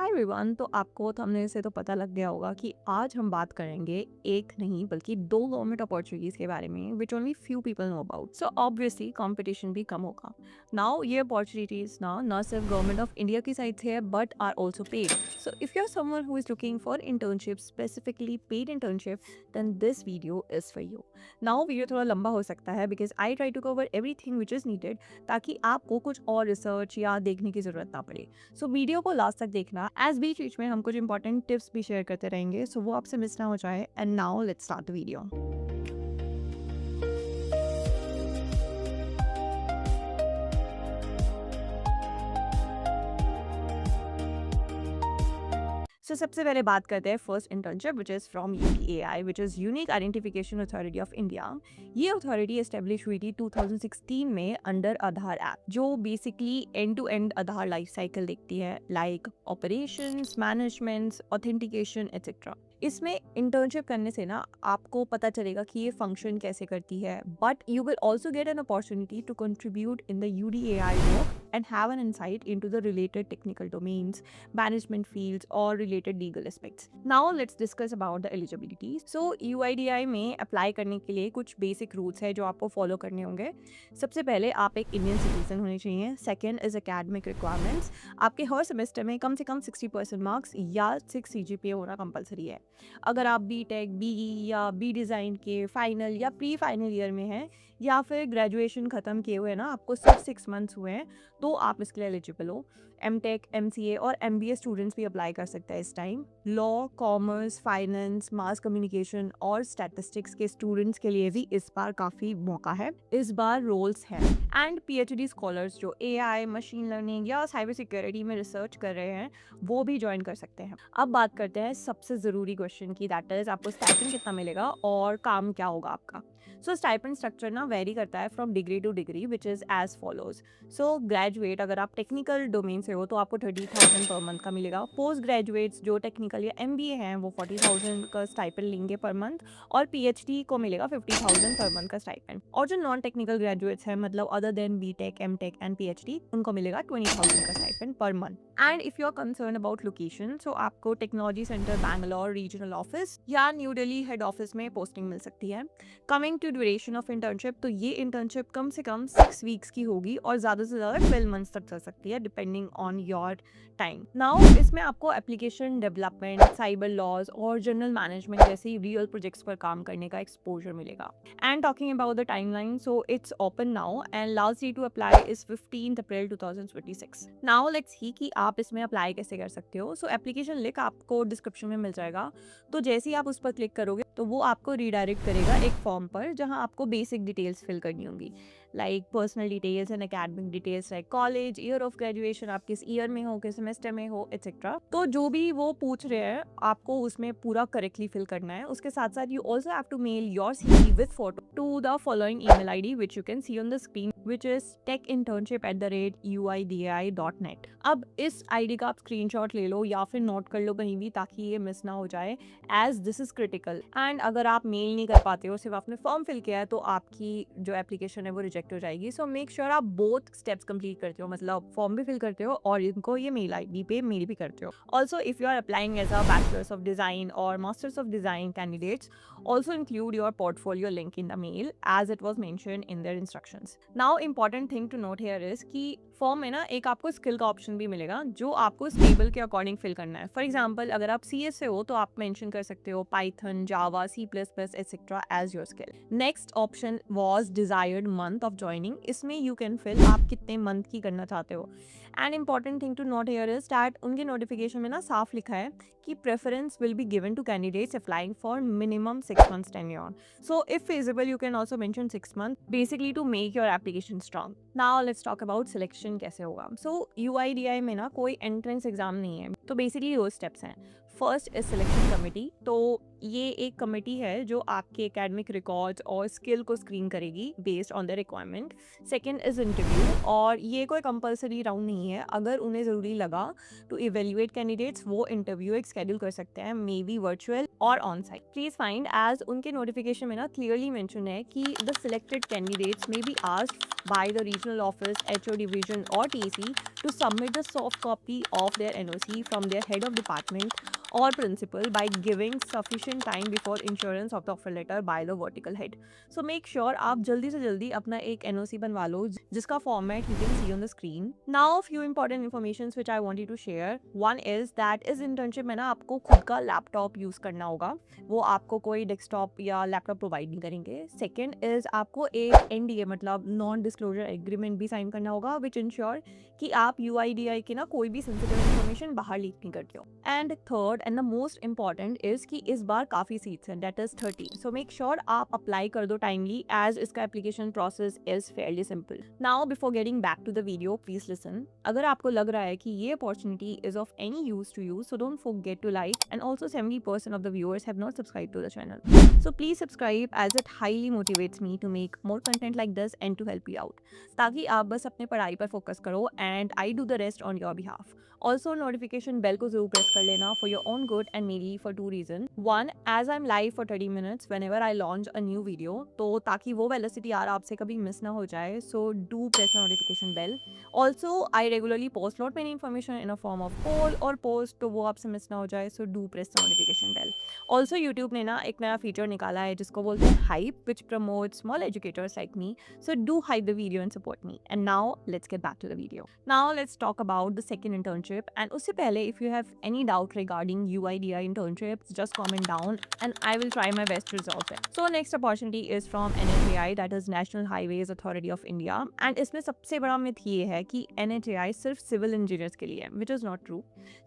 Hi everyone. तो आपको thumbnail से तो पता लग गया होगा कि आज हम बात करेंगे एक नहीं बल्कि दो गवर्नमेंट अपॉर्चुनिटीज के बारे में which only few people know about. So obviously competition भी कम होगा। नाउ ये अपॉर्चुनिटीज ना सिर्फ गवर्नमेंट ऑफ इंडिया की साइड से है but are also paid. So if you are someone who is looking for internship, specifically paid internship, then this video is for you. Now video थोड़ा लंबा हो सकता है because I try to cover everything which is needed, ताकि आपको कुछ और research या देखने की जरूरत ना पड़े। सो वीडियो को लास्ट तक देखना, एज बीच बीच में हम कुछ इंपॉर्टेंट टिप्स भी शेयर करते रहेंगे, सो वो आपसे मिस ना हो जाए। And now let's start the video. So सबसे पहले बात करते हैं first internship which is from UDAI which is unique identification authority of India. ये अथॉरिटी एस्टेब्लिश हुई थी 2016 में अंडर आधार ऐप, जो basically end to end Aadhaar life cycle देखती है, like operations, management, authentication etcetera. इसमें इंटर्नशिप करने से ना आपको पता चलेगा कि ये फंक्शन कैसे करती है, but you will also get an opportunity to contribute in the UDAI work and have an insight into the related technical domains, management fields or related legal aspects. Now let's discuss about the eligibility. So UIDI में apply करने के लिए कुछ basic rules है जो आपको follow करने होंगे। सबसे पहले आप एक इंडियन सिटीजन होने चाहिए। Second is academic requirements. आपके हर सेमेस्टर में कम से कम 60% मार्क्स या 6 CGPA होना कंपलसरी है। अगर आप बी टेक, BE या बी डिज़ाइन के फाइनल या प्री फाइनल ईयर में हैं, या फिर ग्रेजुएशन ख़त्म किए हुए ना आपको सिर्फ 6 मंथ्स हुए हैं, तो आप इसके लिए एलिजिबल हो। MTech, MCA और MBA स्टूडेंट्स भी अप्लाई कर सकते हैं इस time. Law, commerce, finance, mass communication और स्टैटिस्टिक्स के स्टूडेंट्स के लिए भी इस बार काफ़ी मौका है, इस बार रोल्स हैं। एंड PhD स्कॉलर्स जो AI, मशीन लर्निंग या साइबर सिक्योरिटी में रिसर्च कर रहे हैं, वो भी ज्वाइन कर सकते हैं। अब बात करते हैं सबसे ज़रूरी क्वेश्चन की, दैट इज़ आपको स्टाइपेंड कितना मिलेगा और काम क्या होगा आपका। सो स्टाइपेंड स्ट्रक्चर ना वेरी करता है from degree to degree which is as follows. So graduate अगर आप टेक्निकल डोमेन से हो तो आपको 30,000 पर मंथ का मिलेगा। पोस्ट ग्रेजुएट्स जो टेक्निकल या MBA हैं वो 40,000 का स्टाइपेंड लेंगे पर मंथ, और PhD को मिलेगा 50,000 पर मंथ का स्टाइपेंड। और जो नॉन टेक्निकल ग्रेजुएट्स हैं, मतलब other than BTech, MTech and PhD, उनको मिलेगा 20,000 का stipend per month. And if you are concern about location, so आपको technology centre Bangalore regional office या न्यू दिल्ली हेड ऑफिस में पोस्टिंग मिल सकती है। Coming to duration of internship, तो ये इंटर्नशिप कम से कम 6 वीक्स की होगी और ज़्यादा से ज़्यादा 12 मंथ्स तक चल सकती है depending on your time. Now इसमें आपको एप्लीकेशन डेवलपमेंट, साइबर लॉज और जनरल मैनेजमेंट जैसी रियल प्रोजेक्ट्स पर काम करने का एक्सपोजर मिलेगा। And talking about the timeline, so it's open now and last day to apply is 15 April 2026। Now let's see कि आप इसमें अप्लाई कैसे कर सकते हो। सो एप्लीकेशन लिंक आपको डिस्क्रिप्शन में मिल जाएगा। तो जैसे ही आप उस पर क्लिक करोगे तो वो आपको रीडायरेक्ट करेगा एक फॉर्म पर, जहां आपको बेसिक डिटेल्स फिल करनी होंगी, like personal details and academic details, like college, year of graduation, आप किस ईयर में हो, किस सेमेस्टर में हो, एट्सेट्रा। तो जो भी वो पूछ रहे हैं आपको उसमें पूरा करेक्टली फिल करना है। उसके साथ साथ you also have to mail your CV with photo to the following email ID which you can see on the screen, which is techinternship@uidi.net। अब इस ID का आप स्क्रीनशॉट ले लो या फिर नोट कर लो कहीं भी, ताकि ये मिस ना हो जाए, as this is critical. And अगर आप मेल नहीं कर पाते हो, सिर्फ आपने फॉर्म फिल किया है, तो आपकी जो एप्लीकेशन है वो रिजेक्ट हो जाएगी। सो मेक श्योर आप बोथ स्टेप्स कंप्लीट करते हो, मतलब फॉर्म भी फिल करते हो और इनको ये मेल ID पे मेल भी करते हो। Also if you are applying as a bachelors of design और masters of design candidates, also include your portfolio link in the mail as it was mentioned in their instructions. Now important thing to note here is कि form में ना एक आपको skill का option भी मिलेगा जो आपको स्टेबल के अकॉर्डिंग फिल करना है। फॉर एग्जांपल अगर आप CS से हो तो आप मेंशन कर सकते हो Python, Java, C++ etcetera as your skill. Next option was desired month of joining. इसमें यू कैन फिल आप कितने मंथ की करना चाहते हो। And important thing to note here is that उनके नोटिफिकेशन में ना साफ लिखा है कि preference will be given to candidates applying for minimum 6 months tenure. So if feasible, you can also mention 6 months, basically to make your application strong. Now let's talk about selection कैसे होगा। So UIDI में ना कोई entrance exam नहीं है, तो basically दो steps हैं। First is selection committee. तो ये एक कमेटी है जो आपके एकेडमिक रिकॉर्ड्स और स्किल को स्क्रीन करेगी based on the requirement. Second is interview, और ये कोई कंपलसरी राउंड नहीं है। अगर उन्हें ज़रूरी लगा टू इवेल्युएट कैंडिडेट्स, वो इंटरव्यू एक शेड्यूल कर सकते हैं, मे बी वर्चुअल और on site. Please find as उनके नोटिफिकेशन में ना क्लियरली मेंशन है कि the selected candidates may be asked by the regional office, HO division or TC to submit the soft copy of their NOC from their head of department or principal by giving sufficient time before insurance of the offer letter by the vertical head. So make sure आप जल्दी से जल्दी अपना एक NOC बनवा लो जिसका format you can see on the screen. Now few important informations which I wanted to share. One is that इस internship में ना आपको खुद का laptop use करना होगा, वो आपको कोई डेस्कटॉप या लैपटॉप प्रोवाइड नहीं करेंगे. सेकेंड इज आपको एक NDA मतलब नॉन डिस्क्लोजर एग्रीमेंट भी साइन करना होगा विच इंश्योर कि आप UIDAI के ना कोई भी सेंसिटिव इन्फॉर्मेशन बाहर लीक नहीं करते हो. And third and the most important is कि इस बार काफ़ी सीट्स हैं, that is 30. So make sure आप अप्लाई कर दो टाइमली एज इसका application process is fairly simple. Now before getting back to the video please listen. अगर आपको लग रहा है कि ये opportunity is of any use to you, so don't forget to like and also 70% of the viewers have not subscribed to the channel. So please subscribe as it highly motivates me to make more content like this and to help you out. ताकि आप बस अपने पढ़ाई पर focus करो and I do the rest on your behalf. Also notification bell को जरूर press कर लेना for your own good and mainly for two reasons. One, as I'm live for 30 minutes whenever I launch a new video, तो ताकि वो velocity यार आपसे कभी मिस ना हो जाए, so do press the notification bell. Also I regularly post lot many information in a form of poll or post, तो वो आपसे मिस ना हो जाए, so do press the notification bell. Also YouTube ने ना एक नया फीचर निकाला है जिसको बोलते हैं hype, which promotes small educators like me. So do hype the video and support me. And now let's get back to the video. Now let's talk about the second internship. And उससे पहले if you have any doubt regarding UIDAI internships, just comment down and I will try my best to resolve it. So next opportunity is from NHAI, that is National Highways Authority of India. And इसमें सबसे बड़ा myth ये है कि NHAI सिर्फ civil engineers के लिए है, which is not true.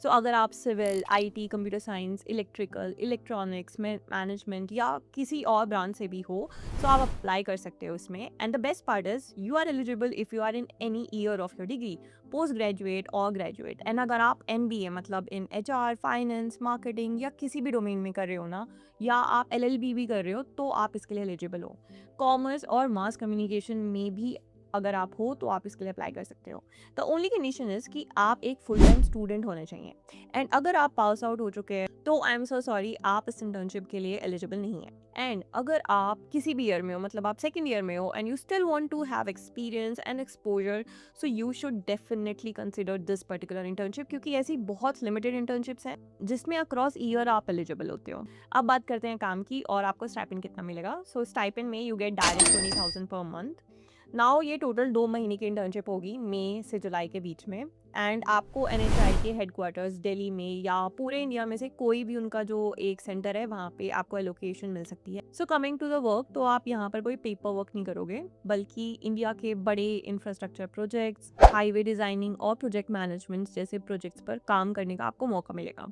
So अगर आप civil, IT, computer science, electrical, electronics, management या किसी और ब्रांच से भी हो, तो आप अप्लाई कर सकते हो इसमें. And the best part is you are eligible if you are in any year of your degree, post graduate और ग्रेजुएट. एंड अगर आप MBA मतलब इन HR, फाइनेंस, मार्केटिंग या किसी भी डोमेन में कर रहे हो ना, या आप LLB भी कर रहे हो, तो आप इसके लिए एलिजिबल हो. कॉमर्स और मास कम्युनिकेशन में भी अगर आप हो तो आप इसके लिए अप्लाई कर सकते हो. द ओनली कंडीशन इज कि आप एक फुल टाइम स्टूडेंट होने चाहिए. एंड अगर आप पास आउट हो चुके हैं तो आई एम सो सॉरी, आप इस इंटर्नशिप के लिए एलिजिबल नहीं है. एंड अगर आप किसी भी ईयर में हो, मतलब आप सेकेंड ईयर में हो and you still want to have experience and exposure, so you should definitely consider this particular internship, क्योंकि ऐसी बहुत लिमिटेड इंटर्नशिप्स हैं जिसमें अक्रॉस ईयर आप एलिजिबल होते हो. अब बात करते हैं काम की और आपको स्टाइपेंड कितना मिलेगा. सो स्टाइपेंड में you get direct 20,000 per month. Now ये टोटल 2 महीने की इंटर्नशिप होगी, मई से जुलाई के बीच में. एंड आपको NHAI के हेडक्वार्टर्स दिल्ली में या पूरे इंडिया में से कोई भी उनका जो एक सेंटर है वहाँ पे आपको एलोकेशन मिल सकती है. So coming to the work, तो आप यहाँ पर कोई पेपर वर्क नहीं करोगे, बल्कि इंडिया के बड़े इंफ्रास्ट्रक्चर प्रोजेक्ट्स, हाईवे डिजाइनिंग और प्रोजेक्ट मैनेजमेंट जैसे प्रोजेक्ट्स पर काम करने का आपको मौका मिलेगा.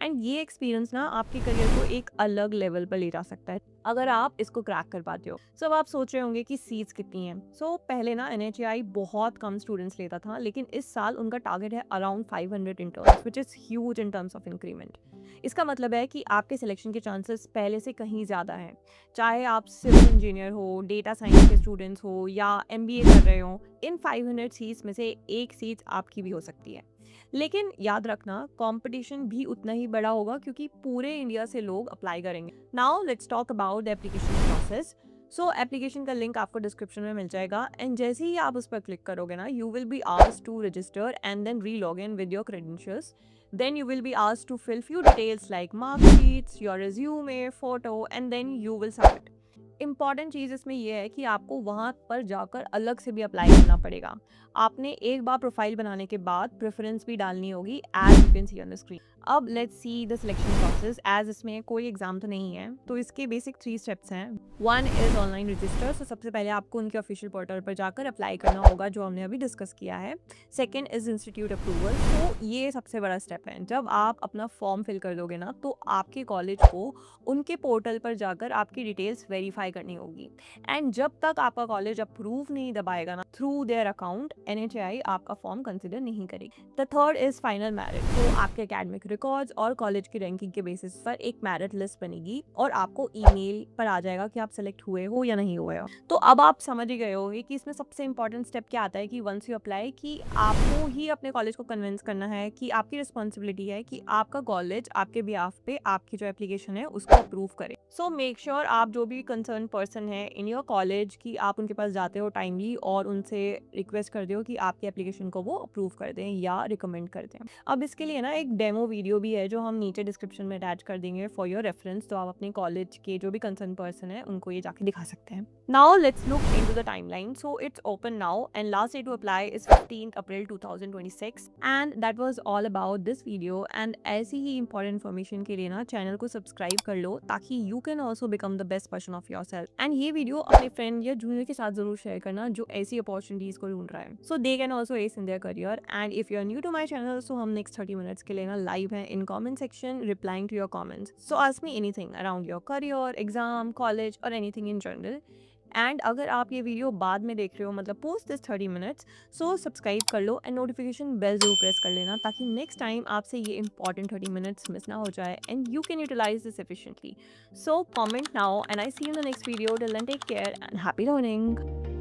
एंड ये एक्सपीरियंस ना आपके करियर को एक अलग लेवल पर ले जा सकता है अगर आप इसको क्रैक कर पाते हो. सो अब आप सोच रहे होंगे कि सीट्स कितनी हैं. सो पहले ना NHAI बहुत कम स्टूडेंट्स लेता था, लेकिन इस साल उनका टारगेट है around 500 interns, which is huge in terms of increment. इसका मतलब है कि आपके सिलेक्शन के चांसेस पहले से कहीं ज़्यादा हैं. चाहे आप सिविल इंजीनियर हो, डेटा साइंस के स्टूडेंट्स हो या MBA कर रहे हो, इन 500 सीट्स में से एक सीट आपकी भी हो सकती है. लेकिन याद रखना, कंपटीशन भी उतना ही बड़ा होगा क्योंकि पूरे इंडिया से लोग अप्लाई करेंगे. Now let's talk about the application process. So application का लिंक आपको डिस्क्रिप्शन में मिल जाएगा. एंड जैसे ही आप उस पर क्लिक करोगे ना, you will be asked to register and then relog in with your credentials. Then you will be asked to fill few details like mark sheets, your resume, photo, and then you will submit. Important चीज़ इसमें यह है कि आपको वहाँ पर जाकर अलग से भी अप्लाई करना पड़ेगा. आपने एक बार प्रोफाइल बनाने के बाद प्रेफरेंस भी डालनी होगी, as you can see on the screen. अब let's see the selection process. As इसमें कोई एग्जाम तो नहीं है, तो इसके बेसिक 3 स्टेप्स हैं. 1 इज ऑनलाइन रजिस्टर. सो सबसे पहले आपको उनके ऑफिशियल पोर्टल पर जाकर अप्लाई करना होगा, जो हमने अभी डिस्कस किया है. 2nd is institute approval. तो ये सबसे बड़ा स्टेप है. जब आप अपना फॉर्म फिल कर दोगे ना, तो आपके कॉलेज को उनके पोर्टल पर जाकर आपकी डिटेल्स वेरीफाई करनी होगी. एंड जब तक आपका कॉलेज अप्रूव नहीं दबाएगा ना थ्रू देयर अकाउंट, NHAI आपका फॉर्म कंसिडर नहीं करेगी. The 3rd is final merit. तो आपके एकेडमिक रिकॉर्ड्स और कॉलेज की रैंकिंग के बेसिस पर एक मैरिट लिस्ट बनेगी और आपको ईमेल पर आ जाएगा कि आप सेलेक्ट हुए हो या नहीं हुए हो. तो अब आप समझ ही गए होंगे कि इसमें सबसे इंपॉर्टेंट स्टेप क्या आता है कि वंस यू अप्लाई, कि आपको ही अपने कॉलेज को कन्विंस करना है कि आपकी रिस्पॉन्सिबिलिटी है कि आपका कॉलेज आपके बिहाफ पे आपकी जो एप्लीकेशन है उसको अप्रूव करे. सो मेक श्योर आप जो भी कंसर्न कंसर्न पर्सन है इन योर कॉलेज कि आप उनके पास जाते हो टाइमली और उनसे रिक्वेस्ट करते हो कि आपकी एप्लीकेशन को वो अप्रूव कर दें या रिकमेंड कर दें। अब इसके लिए ना एक डेमो वीडियो भी है जो हम नीचे डिस्क्रिप्शन में अटैच कर देंगे फॉर योर रेफरेंस, तो आप अपने कॉलेज के जो भी कंसर्न पर्सन है उनको ये जाके दिखा सकते हैं। Now let's look into the timeline. So it's open now and last day to apply is 15 April 2026 and that was all about this video. And ऐसी ही इंपॉर्टेंट इन्फॉर्मेशन के लिए ना चैनल को सब्सक्राइब कर लो ताकि you can also become the best version of yourself. And ये video अपने फ्रेंड या जूनियर के साथ जरूर शेयर करना जो ऐसी अपॉर्चुनिटीज को ढूंढ रहा है, so they can also ace in their career. And if you are new to my channel, so हम नेक्स्ट 30 मिनट्स के लिए ना लाइव हैं in comment section replying to your comments. So ask me anything around your career, exam, college और anything in general. And अगर आप ये video बाद में देख रहे हो, मतलब post this 30 minutes, so subscribe कर लो एंड नोटिफिकेशन बेल जरूर प्रेस कर लेना ताकि नेक्स्ट टाइम आपसे ये इंपॉर्टेंट 30 मिनट्स मिस ना हो जाए and you can utilize this efficiently. So comment now and I see you in the next video. Till then take care and happy learning.